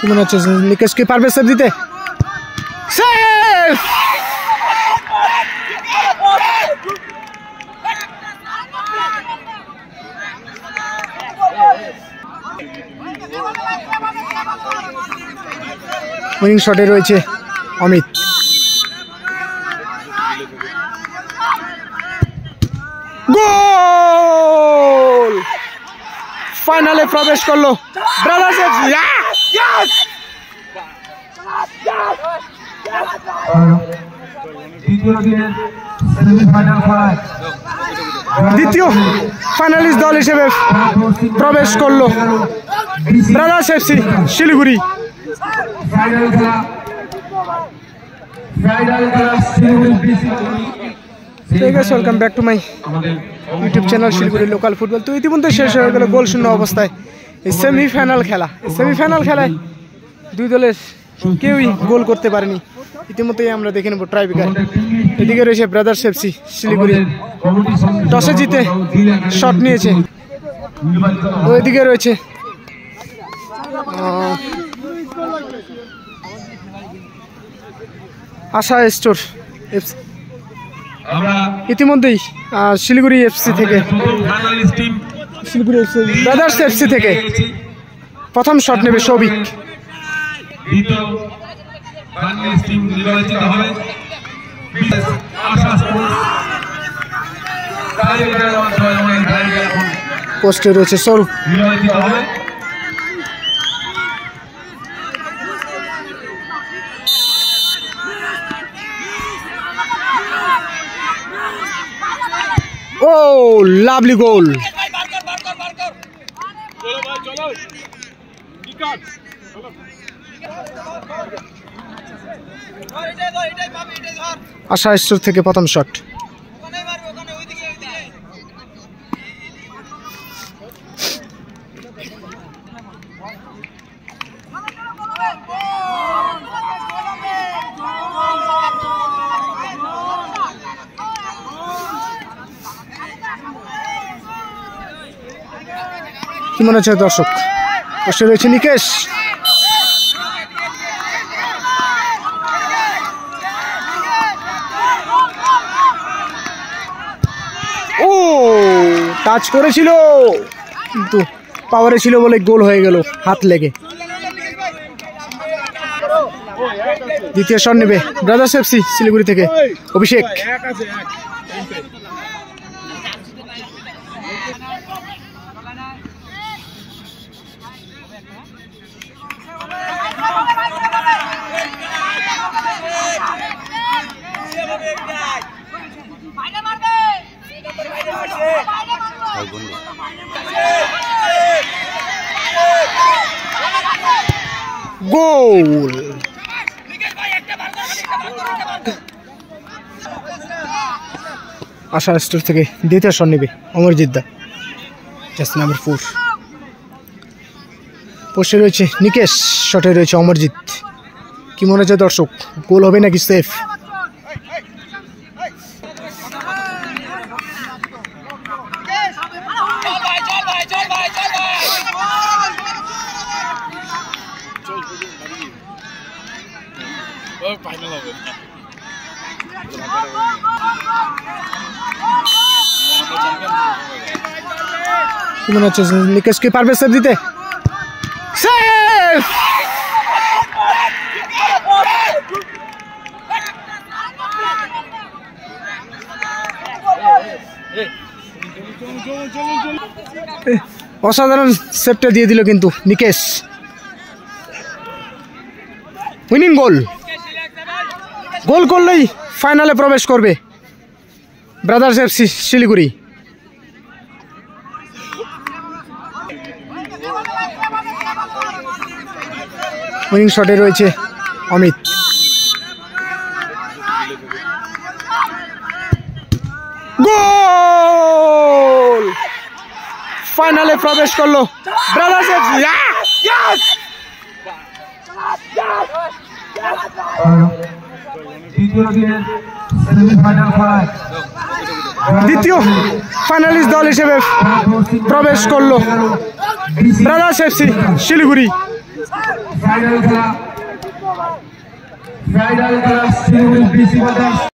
কি মনে হচ্ছে নিকেশ কি পারবে সেভ দিতে? সেভ! উইনিং শটে রয়েছে অমিত। গোল! ফাইনালে প্রবেশ করলো ব্রাদার্স এফসি। দ্বিতীয় ফাইনালিস্ট দল হিসেবে প্রবেশ করলো brothers FC Siliguri. Welcome back to my YouTube channel Siliguri local football. তো ইতিমধ্যে শেষ হয়ে গেল গোল শূন্য অবস্থায় এই সেমিফাইনাল খেলা। সেমিফাইনাল খেলায় দুই দলের কেউই গোল করতে পারেনি। ইতিমধ্যেই আমরা দেখে নেব ট্রাইব্রেকার। এদিকে রয়েছে ব্রাদার্স এফসি শিলিগুড়ি, টসে জিতে শট নিয়েছে। ওইদিকে রয়েছে আশা স্টোর এফসি। ইতিমধ্যেই শিলিগুড়ি এফসি থেকে শিলিগুড়ি এফসি ব্রাদার্স এফসি থেকে প্রথম শট নেবে সৌভিক। পোস্টে রয়েছে সৌরভ। ও লাভলি গোল! আশা স্টোর থেকে প্রথম শট। কি মনে হচ্ছে দর্শক? পাশে রয়েছে নিকেশ। ও টাচ করেছিল কিন্তু পাওয়ারে ছিল বলে গোল হয়ে গেল হাত লেগে। দ্বিতীয় শট নেবে ব্রাদার্স এফসি শিলিগুড়ি থেকে অভিষেক। গোল! আশা স্টোর থেকে দ্বিতীয় শট নেবে অমরজিৎ দা, জার্সি নাম্বার 4। পোস্টে রয়েছে নিকেশ, শটে রয়েছে অমরজিৎ। কি মনে হচ্ছে দর্শক, গোল হবে নাকি সেফ? কি মনে হচ্ছে নিকেশ কি পারবে সেভ দিতে? সেভ! অসাধারণ সেভটা দিয়ে দিল কিন্তু নিকেশ। উইনিং গোল! গোল করলেই ফাইনালে প্রবেশ করবে ব্রাদার্স এফসি শিলিগুড়ি। উইনিং শটে রয়েছে অমিত। গোল! ফাইনালে প্রবেশ করলো ব্রাদার্স এফসি। দ্বিতীয় ফাইনালিস্ট দল হিসেবে প্রবেশ করলো ব্রাদার্স এফসি শিলিগুড়ি। ফাইনাল খেলা শিলিগুড়ি বিসি বাজার